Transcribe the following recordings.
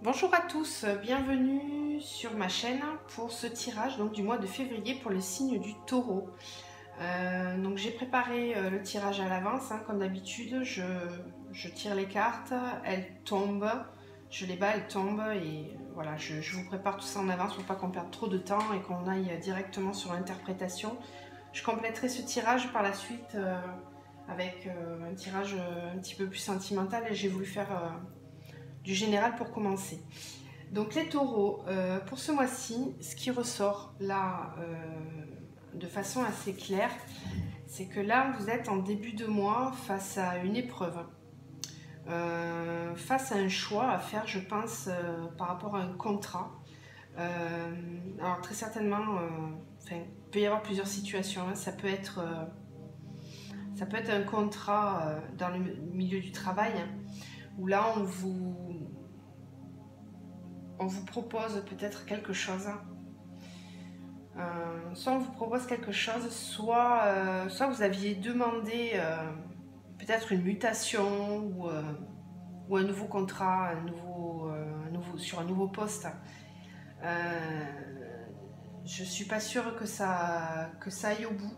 Bonjour à tous, bienvenue sur ma chaîne pour ce tirage donc, du mois de février pour le signe du Taureau. Donc j'ai préparé le tirage à l'avance, hein, comme d'habitude, je tire les cartes, elles tombent, je les bats, elles tombent et voilà, je vous prépare tout ça en avance pour pas qu'on perde trop de temps et qu'on aille directement sur l'interprétation. Je compléterai ce tirage par la suite avec un tirage un petit peu plus sentimental et j'ai voulu faire du général pour commencer. Donc les taureaux, pour ce mois-ci, ce qui ressort là de façon assez claire, c'est que là vous êtes en début de mois face à une épreuve, face à un choix à faire, je pense, par rapport à un contrat. Alors très certainement, il peut y avoir plusieurs situations, hein. Ça peut être un contrat dans le milieu du travail, hein, où là on vous propose peut-être quelque chose. Soit on vous propose quelque chose, soit vous aviez demandé peut-être une mutation ou un nouveau contrat, sur un nouveau poste. Je suis pas sûre que ça aille au bout.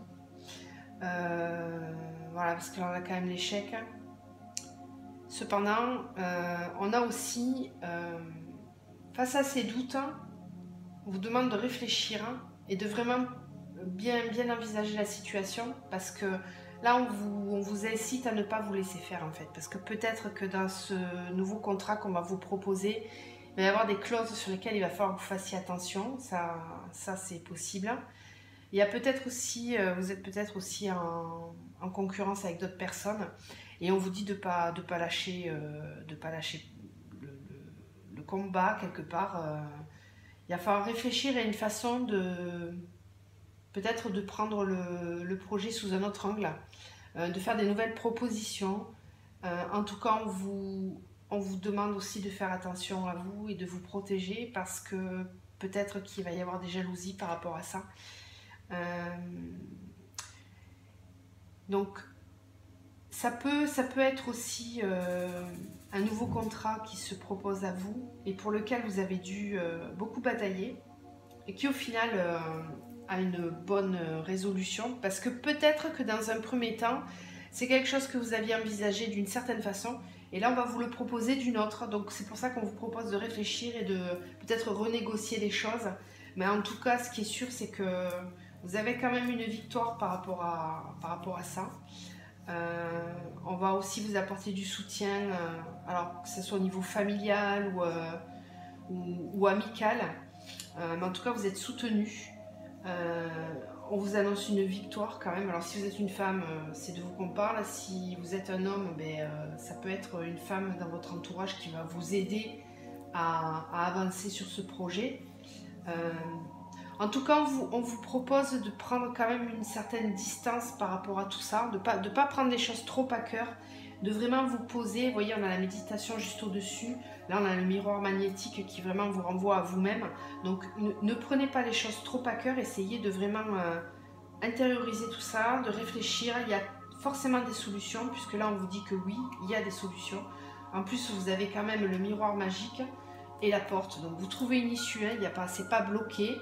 Voilà, parce que là on a quand même l'échec. Cependant, on a aussi, face à ces doutes, on vous demande de réfléchir et de vraiment bien envisager la situation, parce que là on vous incite à ne pas vous laisser faire en fait, parce que peut-être que dans ce nouveau contrat qu'on va vous proposer, il va y avoir des clauses sur lesquelles il va falloir que vous fassiez attention, ça c'est possible. Il y a peut-être aussi, vous êtes peut-être aussi en concurrence avec d'autres personnes et on vous dit de pas lâcher, le combat quelque part. Il va falloir réfléchir à une façon de peut-être de prendre le projet sous un autre angle, de faire des nouvelles propositions. En tout cas, on vous demande aussi de faire attention à vous et de vous protéger, parce que peut-être qu'il va y avoir des jalousies par rapport à ça. Donc ça peut être aussi un nouveau contrat qui se propose à vous et pour lequel vous avez dû beaucoup batailler et qui au final a une bonne résolution, parce que peut-être que dans un premier temps c'est quelque chose que vous aviez envisagé d'une certaine façon et là on va vous le proposer d'une autre, donc c'est pour ça qu'on vous propose de réfléchir et de peut-être renégocier les choses. Mais en tout cas, ce qui est sûr, c'est que vous avez quand même une victoire par rapport à ça. On va aussi vous apporter du soutien, alors que ce soit au niveau familial ou amical. Mais en tout cas, vous êtes soutenu. On vous annonce une victoire quand même. Alors si vous êtes une femme, c'est de vous qu'on parle. Si vous êtes un homme, ça peut être une femme dans votre entourage qui va vous aider à avancer sur ce projet. En tout cas, on vous propose de prendre quand même une certaine distance par rapport à tout ça, de pas prendre les choses trop à cœur, de vraiment vous poser. Vous voyez, on a la méditation juste au-dessus. Là, on a le miroir magnétique qui vraiment vous renvoie à vous-même. Donc, ne prenez pas les choses trop à cœur. Essayez de vraiment intérioriser tout ça, de réfléchir. Il y a forcément des solutions, puisque là, on vous dit que oui, il y a des solutions. En plus, vous avez quand même le miroir magique et la porte. Donc, vous trouvez une issue. C'est pas bloqué.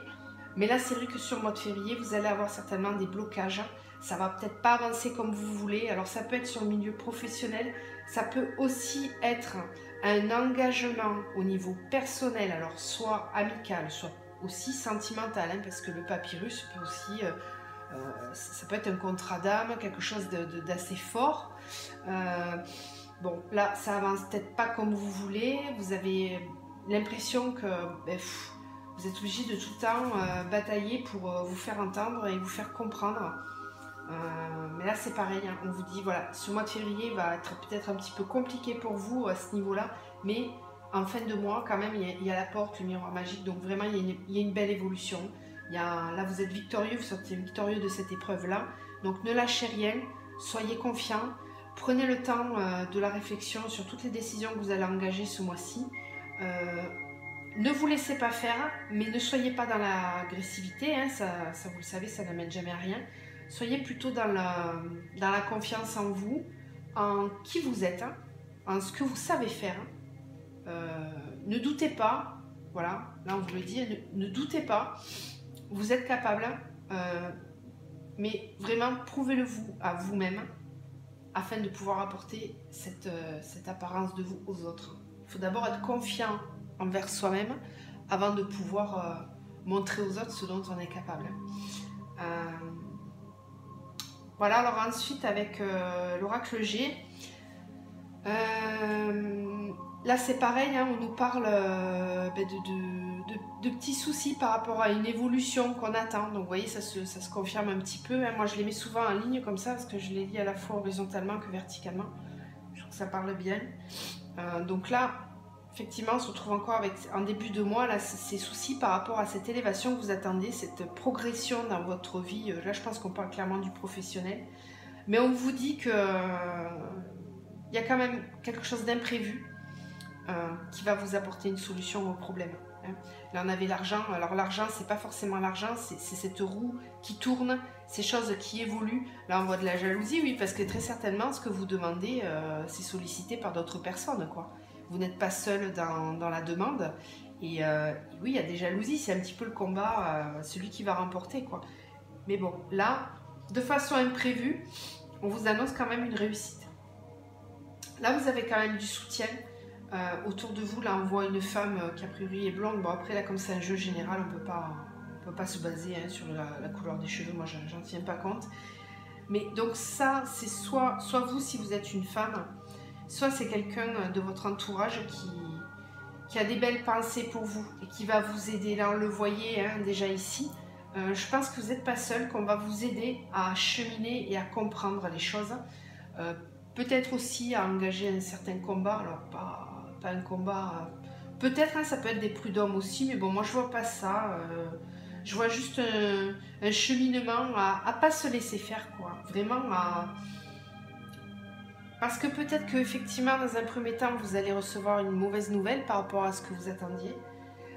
Mais là, c'est vrai que sur le mois de février, vous allez avoir certainement des blocages. Ça va peut-être pas avancer comme vous voulez. Alors, ça peut être sur le milieu professionnel. Ça peut aussi être un engagement au niveau personnel. Alors, soit amical, soit aussi sentimental. Parce que le papyrus peut aussi... ça peut être un contrat d'âme, quelque chose d'assez fort. Bon, là, ça avance peut-être pas comme vous voulez. Vous avez l'impression que... vous êtes obligé de tout le temps batailler pour vous faire entendre et vous faire comprendre. Mais là c'est pareil, hein. On vous dit voilà, ce mois de février va être peut-être un petit peu compliqué pour vous à ce niveau-là, mais en fin de mois quand même il y a la porte, le miroir magique, donc vraiment il y a une belle évolution. Là vous êtes victorieux, vous sortez victorieux de cette épreuve-là, donc ne lâchez rien, soyez confiants, prenez le temps de la réflexion sur toutes les décisions que vous allez engager ce mois-ci. Ne vous laissez pas faire, mais ne soyez pas dans l'agressivité, hein, ça vous le savez, ça n'amène jamais à rien. Soyez plutôt dans la confiance en vous, en qui vous êtes, hein, en ce que vous savez faire. ne doutez pas, voilà, là on vous le dit, ne doutez pas, vous êtes capable, mais vraiment prouvez-le vous à vous-même afin de pouvoir apporter cette apparence de vous aux autres. Il faut d'abord être confiant envers soi-même avant de pouvoir montrer aux autres ce dont on est capable. Voilà, alors ensuite avec l'oracle G, là c'est pareil, hein, on nous parle de petits soucis par rapport à une évolution qu'on attend. Donc vous voyez, ça se confirme un petit peu, hein. Moi je les mets souvent en ligne comme ça parce que je les lis à la fois horizontalement que verticalement. Je trouve que ça parle bien. Donc là, effectivement, on se retrouve encore avec, en début de mois, là, ces soucis par rapport à cette élévation que vous attendez, cette progression dans votre vie. Là, je pense qu'on parle clairement du professionnel. Mais on vous dit que il y a quand même quelque chose d'imprévu qui va vous apporter une solution au problème. Hein. Là, on avait l'argent. Alors, l'argent, c'est pas forcément l'argent, c'est cette roue qui tourne, ces choses qui évoluent. Là, on voit de la jalousie, oui, parce que très certainement, ce que vous demandez, c'est sollicité par d'autres personnes, quoi. Vous n'êtes pas seul dans la demande. Et oui, il y a des jalousies, c'est un petit peu le combat, celui qui va remporter, quoi. Mais bon, là, de façon imprévue, on vous annonce quand même une réussite. Là, vous avez quand même du soutien autour de vous. Là, on voit une femme qui a priori est blonde. Bon, après, là, comme c'est un jeu général, on peut pas se baser hein, sur la couleur des cheveux. Moi, j'en tiens pas compte. Mais donc ça, c'est soit vous, si vous êtes une femme, soit c'est quelqu'un de votre entourage qui a des belles pensées pour vous et qui va vous aider. Là, on le voyait hein, déjà ici. Je pense que vous n'êtes pas seul, qu'on va vous aider à cheminer et à comprendre les choses. Peut-être aussi à engager un certain combat. Alors, pas un combat... peut-être, hein, ça peut être des prud'hommes aussi, mais bon, moi, je vois pas ça. Je vois juste un cheminement à pas se laisser faire, quoi. Vraiment à... Parce que peut-être qu'effectivement, dans un premier temps, vous allez recevoir une mauvaise nouvelle par rapport à ce que vous attendiez.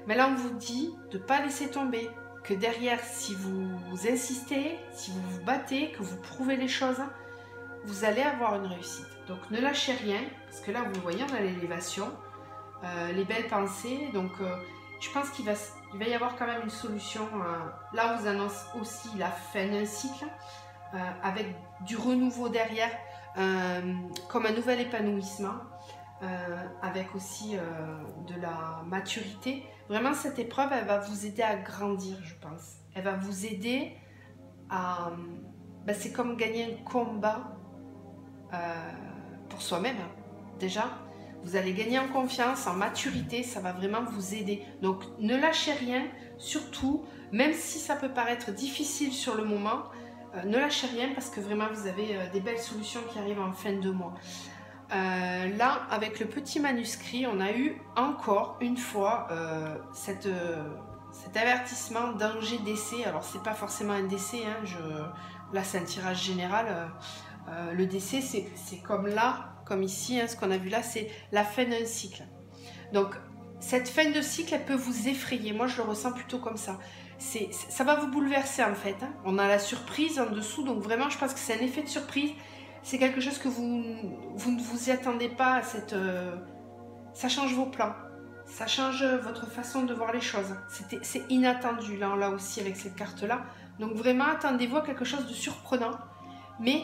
Mais là, on vous dit de ne pas laisser tomber. Que derrière, si vous insistez, si vous vous battez, que vous prouvez les choses, vous allez avoir une réussite. Donc, ne lâchez rien. Parce que là, vous le voyez, on a l'élévation, les belles pensées. Donc, je pense qu'il va y avoir quand même une solution. Là, on vous annonce aussi la fin d'un cycle, avec du renouveau derrière. Comme un nouvel épanouissement, avec aussi de la maturité. Vraiment, cette épreuve, elle va vous aider à grandir, je pense. Elle va vous aider à... Ben, c'est comme gagner un combat pour soi-même, déjà. Vous allez gagner en confiance, en maturité, ça va vraiment vous aider. Donc, ne lâchez rien, surtout, même si ça peut paraître difficile sur le moment, ne lâchez rien parce que vraiment vous avez des belles solutions qui arrivent en fin de mois. Là, avec le petit manuscrit, on a eu encore une fois cet avertissement danger décès. Alors, c'est pas forcément un décès, hein, là c'est un tirage général. Le décès, c'est comme là, comme ici, hein, ce qu'on a vu là, c'est la fin d'un cycle. Donc, cette fin de cycle, elle peut vous effrayer. Moi, je le ressens plutôt comme ça. Ça va vous bouleverser en fait. Hein. On a la surprise en dessous, donc vraiment je pense que c'est un effet de surprise. C'est quelque chose que vous ne vous y attendez pas. Ça change vos plans, ça change votre façon de voir les choses. C'est inattendu là aussi avec cette carte-là. Donc vraiment attendez-vous à quelque chose de surprenant. Mais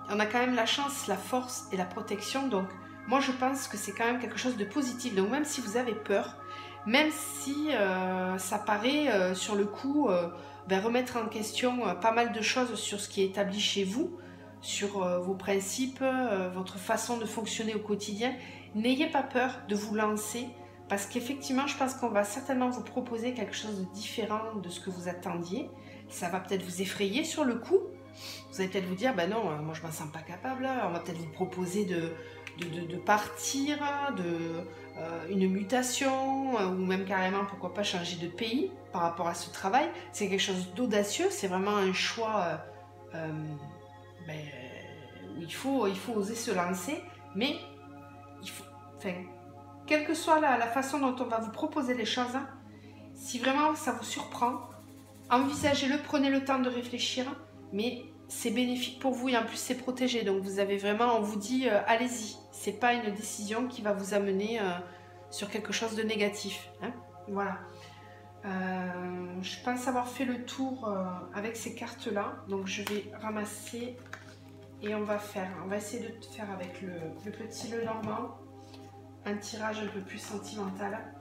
on a quand même la chance, la force et la protection. Donc moi je pense que c'est quand même quelque chose de positif. Donc même si vous avez peur, même si ça paraît sur le coup remettre en question pas mal de choses sur ce qui est établi chez vous, sur vos principes, votre façon de fonctionner au quotidien, n'ayez pas peur de vous lancer parce qu'effectivement je pense qu'on va certainement vous proposer quelque chose de différent de ce que vous attendiez. Ça va peut-être vous effrayer sur le coup, vous allez peut-être vous dire ben non, moi je ne me sens pas capable, on va peut-être vous proposer de partir, une mutation ou même carrément pourquoi pas changer de pays par rapport à ce travail. C'est quelque chose d'audacieux, c'est vraiment un choix où il faut oser se lancer, mais quelle que soit la façon dont on va vous proposer les choses, si vraiment ça vous surprend, envisagez-le, prenez le temps de réfléchir, mais c'est bénéfique pour vous et en plus c'est protégé, donc vous avez vraiment, on vous dit allez-y, c'est pas une décision qui va vous amener sur quelque chose de négatif. Hein. Voilà. Je pense avoir fait le tour avec ces cartes-là. Donc je vais ramasser et on va essayer de faire avec le petit Lenormand un tirage un peu plus sentimental.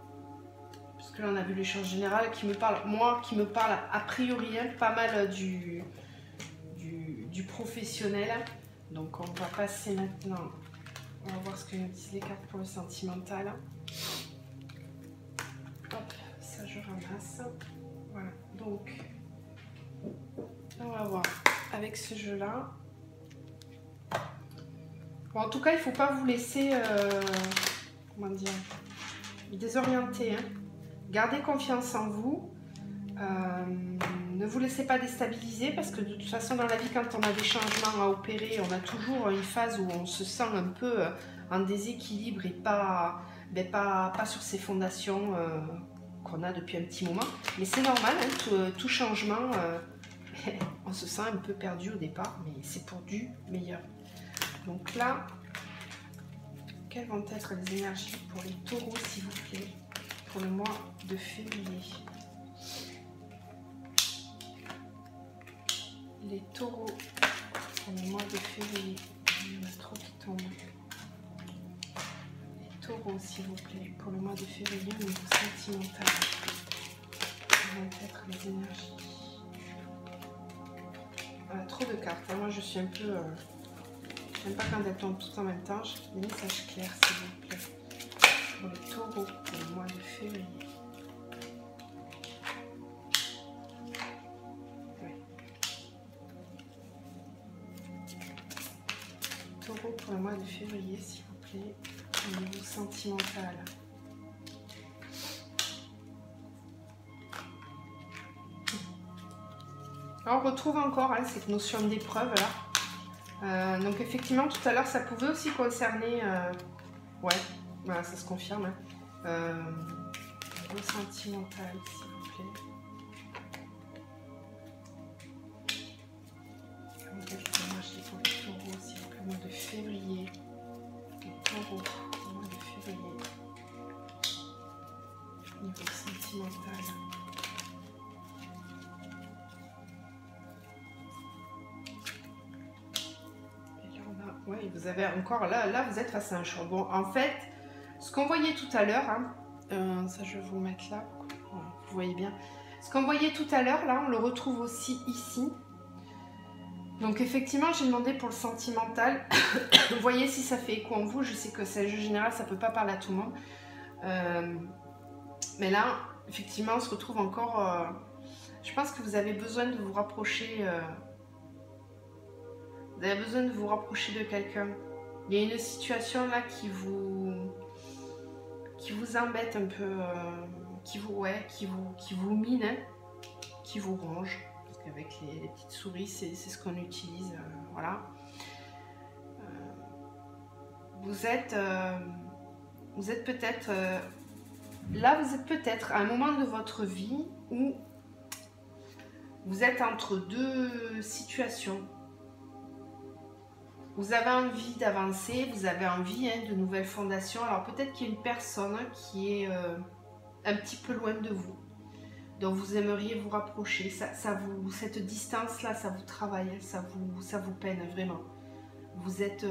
Parce que là on a vu l'échange général qui me parle, a priori pas mal du professionnel. Donc on va passer maintenant, on va voir ce que nous disent les cartes pour le sentimental. Hop, ça je ramasse. Voilà, donc on va voir avec ce jeu là. Bon, en tout cas il ne faut pas vous laisser comment dire, désorienter, hein. Gardez confiance en vous, ne vous laissez pas déstabiliser parce que de toute façon dans la vie quand on a des changements à opérer, on a toujours une phase où on se sent un peu en déséquilibre et pas sur ses fondations qu'on a depuis un petit moment. Mais c'est normal, hein, tout changement, on se sent un peu perdu au départ, mais c'est pour du meilleur. Donc là, quelles vont être les énergies pour les taureaux s'il vous plaît, pour le mois de février? Les taureaux pour le mois de février. Il y en a trop qui tombent. Les taureaux s'il vous plaît, pour le mois de février au niveau sentimental. Quelles vont être les énergies? Voilà, trop de cartes. Moi je suis un peu... j'aime pas quand elles tombent toutes en même temps. Des messages clairs s'il vous plaît. Pour les taureaux pour le mois de février. Taureau pour le mois de février s'il vous plaît, au niveau sentimental. Alors, on retrouve encore cette notion d'épreuve là. Donc effectivement tout à l'heure ça pouvait aussi concerner ouais, voilà, ça se confirme au sentimental s'il vous plaît. Pour les taureaux s'il vous plaît, au mois de février. Les taureaux au mois de février. Niveau sentimental. Oui, vous avez encore, là vous êtes face à un choix. Bon, en fait, ce qu'on voyait tout à l'heure, ça je vais vous mettre là, vous voyez bien. Ce qu'on voyait tout à l'heure, là, on le retrouve aussi ici. Donc effectivement, j'ai demandé pour le sentimental. Vous voyez si ça fait écho en vous. Je sais que c'est le jeu général, ça ne peut pas parler à tout le monde. Mais là, effectivement, on se retrouve encore... je pense que vous avez besoin de vous rapprocher... vous avez besoin de vous rapprocher de quelqu'un. Il y a une situation là qui vous embête un peu, qui vous mine, hein, qui vous ronge. Parce qu'avec les petites souris, c'est ce qu'on utilise. Voilà. Vous êtes peut-être... là, vous êtes peut-être à un moment de votre vie où vous êtes entre deux situations. Vous avez envie d'avancer, vous avez envie de nouvelles fondations. Alors peut-être qu'il y a une personne qui est un petit peu loin de vous, dont vous aimeriez vous rapprocher. Cette distance-là, ça vous travaille, ça vous peine vraiment. Vous êtes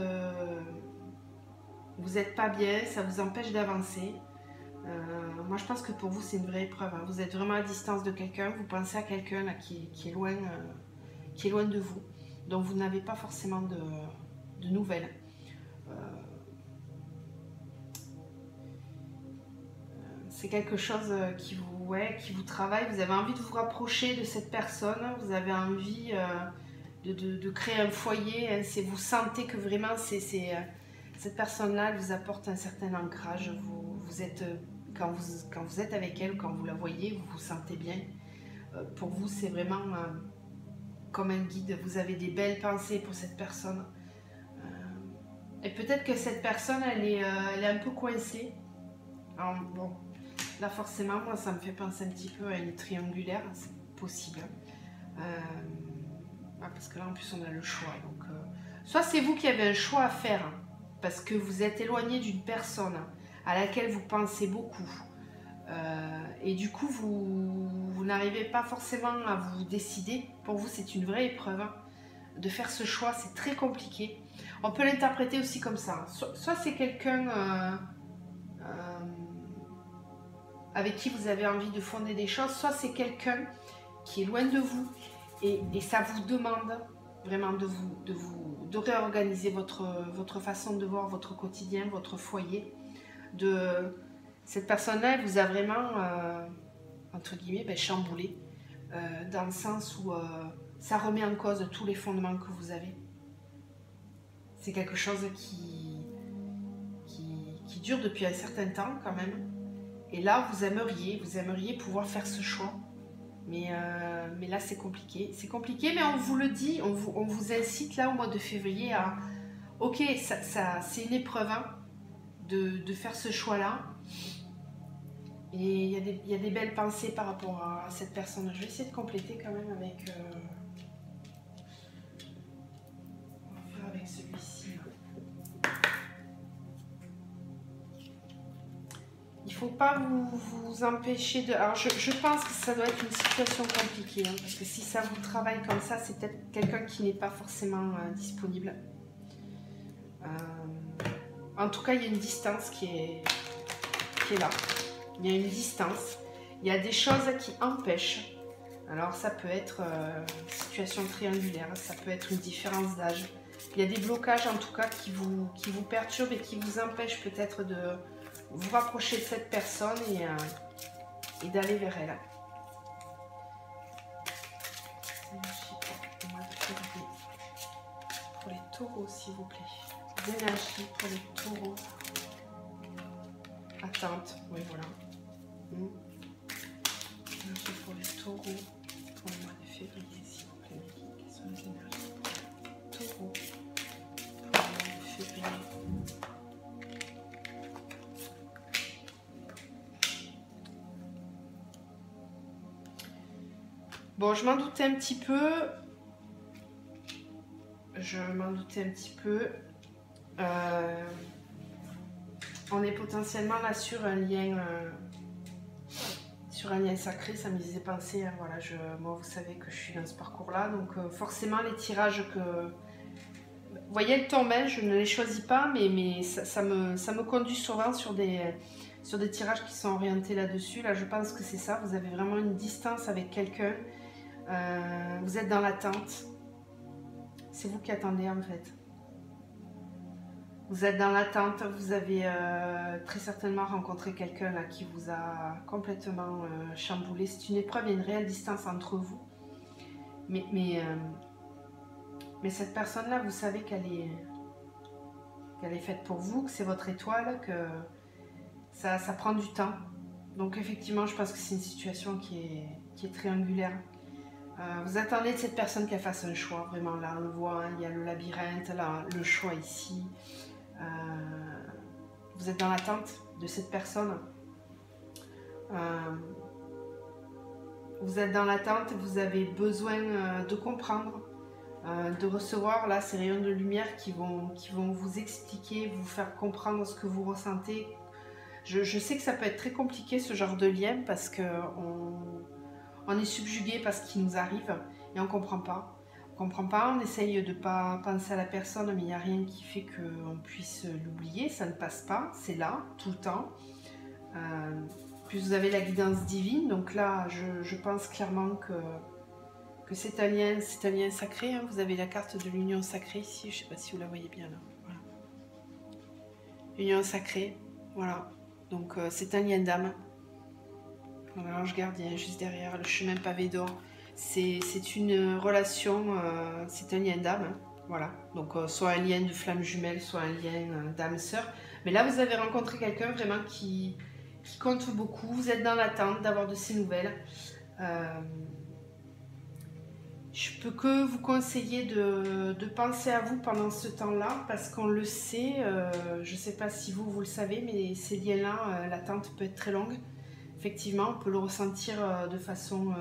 pas bien, ça vous empêche d'avancer. Moi je pense que pour vous c'est une vraie épreuve. Hein. Vous êtes vraiment à distance de quelqu'un, vous pensez à quelqu'un là qui est loin de vous, dont vous n'avez pas forcément de nouvelles. C'est quelque chose qui vous travaille. Vous avez envie de vous rapprocher de cette personne, vous avez envie de créer un foyer. Hein. Vous sentez que vraiment cette personne-là vous apporte un certain ancrage. Vous êtes, quand vous êtes avec elle, quand vous la voyez, vous vous sentez bien. Pour vous, c'est vraiment comme un guide. Vous avez des belles pensées pour cette personne. Et peut-être que cette personne, elle est un peu coincée. Alors, bon, là forcément, moi, ça me fait penser un petit peu à une triangulaire. C'est possible. Parce que là, en plus, on a le choix. Donc, soit c'est vous qui avez un choix à faire, parce que vous êtes éloigné d'une personne à laquelle vous pensez beaucoup. Et du coup, vous n'arrivez pas forcément à vous décider. Pour vous, c'est une vraie épreuve. De faire ce choix, c'est très compliqué. On peut l'interpréter aussi comme ça. Soit c'est quelqu'un avec qui vous avez envie de fonder des choses, soit c'est quelqu'un qui est loin de vous et ça vous demande vraiment de réorganiser votre façon de voir votre quotidien, votre foyer. Cette personne-là, elle vous a vraiment, entre guillemets, chamboulé, dans le sens où ça remet en cause tous les fondements que vous avez. C'est quelque chose qui dure depuis un certain temps quand même. Et là, vous aimeriez pouvoir faire ce choix. Mais là, c'est compliqué. C'est compliqué, mais on vous le dit, on vous incite là au mois de février à... Ok, c'est une épreuve hein, de faire ce choix-là. Et il y a des belles pensées par rapport à cette personne. Je vais essayer de compléter quand même avec... on va faire avec celui-ci. Il ne faut pas vous empêcher de... Alors, je pense que ça doit être une situation compliquée. Hein, parce que si ça vous travaille comme ça, c'est peut-être quelqu'un qui n'est pas forcément disponible. En tout cas, il y a une distance qui est là. Il y a une distance. Il y a des choses qui empêchent. Alors, ça peut être une situation triangulaire. Ça peut être une différence d'âge. Il y a des blocages, en tout cas, qui vous perturbent et qui vous empêchent peut-être de vous rapprocher de cette personne et d'aller vers elle. Pour les taureaux, s'il vous plaît. Des énergies pour les taureaux. Attente, oui, voilà. Énergie pour les taureaux pour le mois de février, s'il vous plaît. Quelles sont les énergies pour les taureaux pour le mois de février? Bon, je m'en doutais un petit peu. On est potentiellement là sur un lien sacré, ça me disait penser. Hein, voilà, moi, vous savez que je suis dans ce parcours-là, donc forcément les tirages que... Vous voyez le tombe, je ne les choisis pas, mais ça me conduit souvent sur des tirages qui sont orientés là-dessus. Là, je pense que c'est ça. Vous avez vraiment une distance avec quelqu'un. Vous êtes dans l'attente. C'est vous qui attendez en fait. Vous êtes dans l'attente. Vous avez très certainement rencontré quelqu'un là qui vous a complètement chamboulé. C'est une épreuve, il y a une réelle distance entre vous. Mais cette personne-là, vous savez qu'elle est faite pour vous, que c'est votre étoile, que ça prend du temps. Donc effectivement, je pense que c'est une situation qui est triangulaire. Vous attendez de cette personne qu'elle fasse un choix, vraiment là on le voit, hein, il y a le labyrinthe, là, le choix ici. Vous êtes dans l'attente de cette personne. Vous êtes dans l'attente, vous avez besoin de comprendre, de recevoir là ces rayons de lumière qui vont vous expliquer, vous faire comprendre ce que vous ressentez. Je sais que ça peut être très compliqué ce genre de lien parce que on est subjugué par ce qui nous arrive et on ne comprend pas. On ne comprend pas, on essaye de ne pas penser à la personne, mais il n'y a rien qui fait qu'on puisse l'oublier, ça ne passe pas, c'est là, tout le temps. Puis vous avez la guidance divine, donc là, je pense clairement que c'est un lien sacré. Hein. Vous avez la carte de l'union sacrée ici, je ne sais pas si vous la voyez bien là. Voilà. Union sacrée, voilà. Donc c'est un lien d'âme. L'ange gardien juste derrière, le chemin pavé d'or. C'est une relation, c'est un lien d'âme, hein, voilà. Donc soit un lien de flamme jumelle, soit un lien d'âme sœur. Mais là vous avez rencontré quelqu'un vraiment qui compte beaucoup. Vous êtes dans l'attente d'avoir de ses nouvelles. Je peux que vous conseiller de penser à vous pendant ce temps-là, parce qu'on le sait, je ne sais pas si vous le savez, mais ces liens-là, l'attente peut être très longue. Effectivement, on peut le ressentir de façon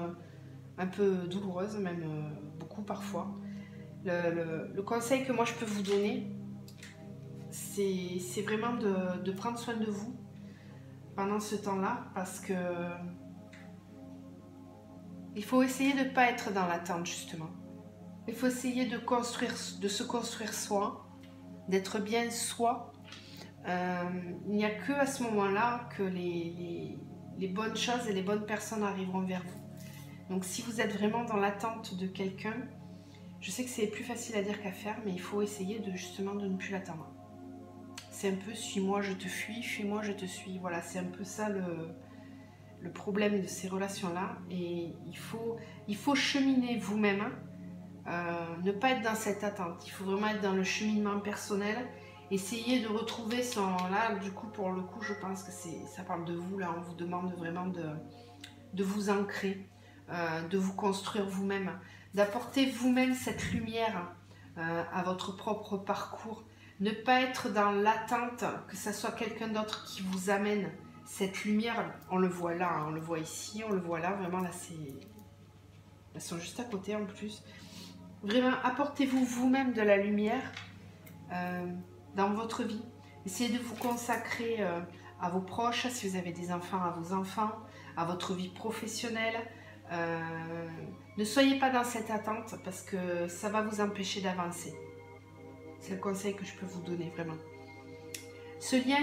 un peu douloureuse, même beaucoup parfois. Le conseil que moi je peux vous donner, c'est vraiment de prendre soin de vous, pendant ce temps-là, parce que il faut essayer de ne pas être dans l'attente, justement. Il faut essayer de se construire soi, d'être bien soi. Il n'y a que à ce moment-là que les bonnes choses et les bonnes personnes arriveront vers vous. Donc si vous êtes vraiment dans l'attente de quelqu'un, je sais que c'est plus facile à dire qu'à faire, mais il faut essayer justement de ne plus l'attendre. C'est un peu suis-moi, je te fuis, fuis-moi, je te suis. Voilà, c'est un peu ça le problème de ces relations-là. Et il faut cheminer vous-même, ne pas être dans cette attente. Il faut vraiment être dans le cheminement personnel. Essayez de retrouver son... Là, du coup, pour le coup, je pense que ça parle de vous. Là, on vous demande vraiment de vous ancrer, de vous construire vous-même, d'apporter vous-même cette lumière à votre propre parcours. Ne pas être dans l'attente que ce soit quelqu'un d'autre qui vous amène cette lumière. On le voit là, on le voit ici, on le voit là. Vraiment, là, elles sont juste à côté en plus. Vraiment, apportez-vous vous-même de la lumière dans votre vie. Essayez de vous consacrer à vos proches, si vous avez des enfants, à vos enfants, à votre vie professionnelle. Ne soyez pas dans cette attente parce que ça va vous empêcher d'avancer. C'est le conseil que je peux vous donner, vraiment. Ce lien,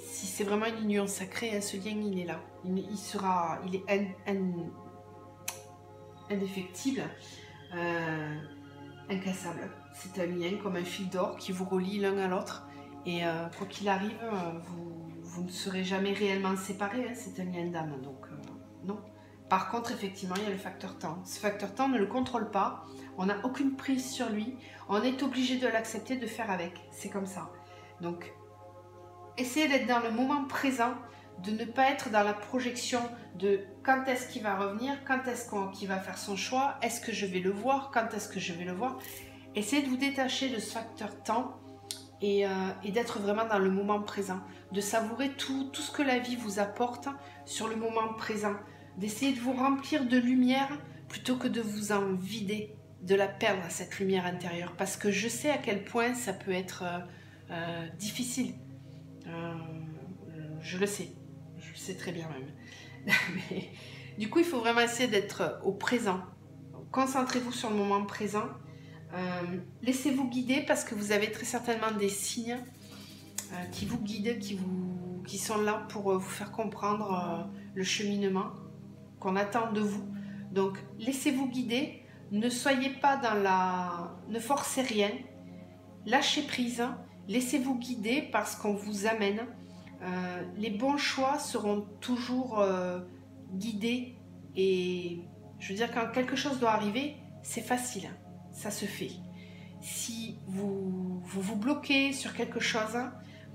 si c'est vraiment une union sacrée, hein, ce lien, il est là. Il est indéfectible, incassable. C'est un lien comme un fil d'or qui vous relie l'un à l'autre. Et quoi qu'il arrive, vous ne serez jamais réellement séparés. Hein, c'est un lien d'âme, donc non. Par contre, effectivement, il y a le facteur temps. Ce facteur temps, on ne le contrôle pas. On n'a aucune prise sur lui. On est obligé de l'accepter, de faire avec. C'est comme ça. Donc, essayez d'être dans le moment présent, de ne pas être dans la projection de quand est-ce qu'il va revenir, quand est-ce qu'il va faire son choix, est-ce que je vais le voir, quand est-ce que je vais le voir. Essayez de vous détacher de ce facteur temps et d'être vraiment dans le moment présent, de savourer tout ce que la vie vous apporte sur le moment présent, d'essayer de vous remplir de lumière plutôt que de vous en vider, de la perdre, cette lumière intérieure, parce que je sais à quel point ça peut être difficile. Je le sais très bien même. Mais, du coup, il faut vraiment essayer d'être au présent. Concentrez-vous sur le moment présent. Laissez-vous guider parce que vous avez très certainement des signes qui vous guident, qui sont là pour vous faire comprendre le cheminement qu'on attend de vous. Donc, laissez-vous guider. Ne soyez pas dans ne forcez rien. Lâchez prise. Laissez-vous guider parce qu'on vous amène. Les bons choix seront toujours guidés. Et je veux dire, quand quelque chose doit arriver, c'est facile. Ça se fait. Si vous bloquez sur quelque chose,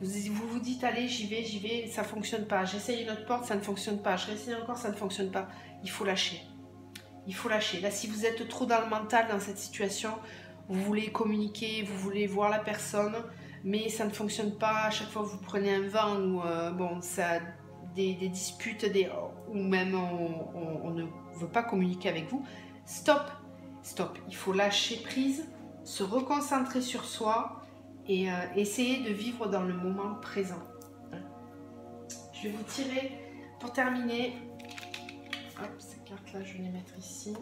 vous dites allez, j'y vais, ça ne fonctionne pas. J'essaye une autre porte, ça ne fonctionne pas. Je réessaye encore, ça ne fonctionne pas. Il faut lâcher. Il faut lâcher. Là, si vous êtes trop dans le mental dans cette situation, vous voulez communiquer, vous voulez voir la personne, mais ça ne fonctionne pas. À chaque fois, vous prenez un vent ou bon, ça des disputes, ou même on ne veut pas communiquer avec vous. Stop. Stop, il faut lâcher prise, se reconcentrer sur soi et essayer de vivre dans le moment présent. Je vais vous tirer, pour terminer, hop, ces cartes-là, je vais les mettre ici.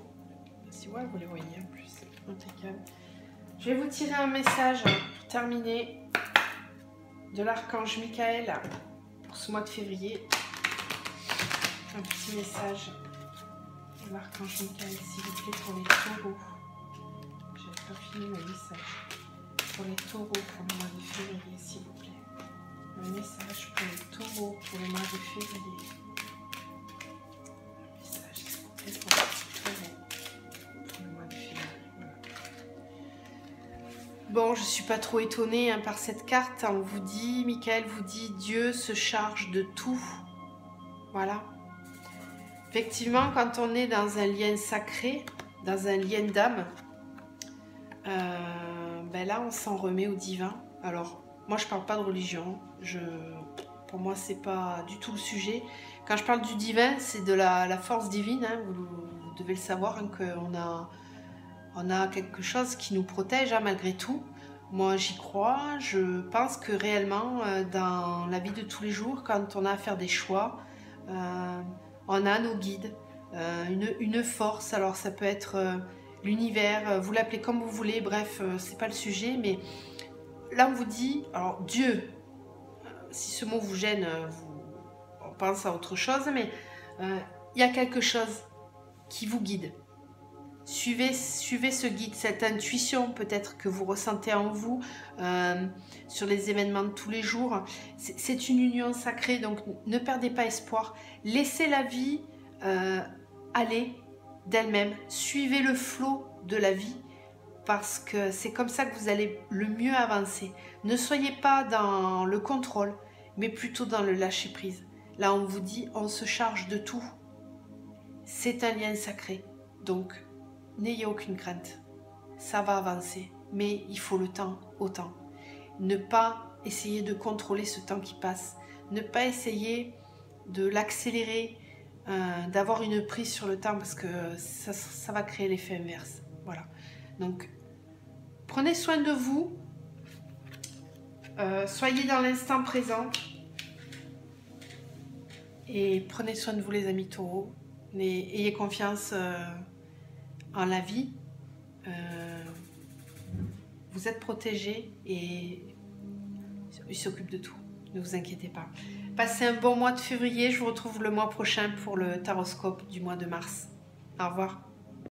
Si ouais, vous les voyez en plus, c'est impeccable. Je vais vous tirer un message pour terminer de l'archange Michael pour ce mois de février. Un petit message. L'archange Michael, s'il vous plaît, pour les taureaux. J'avais pas fini mon message. Pour les taureaux, pour le mois de février, s'il vous plaît. Un message pour les taureaux, pour le mois de février. Un message, s'il vous plaît, pour les taureaux, pour le mois de février. Voilà. Bon, je suis pas trop étonnée par cette carte. On vous dit, Michael vous dit, Dieu se charge de tout. Voilà. Effectivement, quand on est dans un lien sacré, dans un lien d'âme, ben là, on s'en remet au divin. Alors, moi, je parle pas de religion. Pour moi, c'est pas du tout le sujet. Quand je parle du divin, c'est de la force divine. Hein, vous devez le savoir, hein, qu'on a quelque chose qui nous protège, hein, malgré tout. Moi, j'y crois. Je pense que réellement, dans la vie de tous les jours, quand on a à faire des choix, euh, on a nos guides, une force. Alors, ça peut être l'univers, vous l'appelez comme vous voulez, bref, c'est pas le sujet, mais là, on vous dit, alors Dieu, si ce mot vous gêne, on pense à autre chose, mais il y a quelque chose qui vous guide. Suivez ce guide, cette intuition peut-être que vous ressentez en vous sur les événements de tous les jours. C'est une union sacrée, donc ne perdez pas espoir. Laissez la vie aller d'elle-même. Suivez le flot de la vie parce que c'est comme ça que vous allez le mieux avancer. Ne soyez pas dans le contrôle, mais plutôt dans le lâcher-prise. Là, on vous dit, on se charge de tout. C'est un lien sacré, donc n'ayez aucune crainte, ça va avancer, mais il faut le temps au temps. Ne pas essayer de contrôler ce temps qui passe, ne pas essayer de l'accélérer, d'avoir une prise sur le temps parce que ça va créer l'effet inverse. Voilà. Donc, prenez soin de vous, soyez dans l'instant présent et prenez soin de vous les amis taureaux. Ayez confiance en la vie, vous êtes protégés et il s'occupe de tout, ne vous inquiétez pas. Passez un bon mois de février, je vous retrouve le mois prochain pour le taroscope du mois de mars. Au revoir.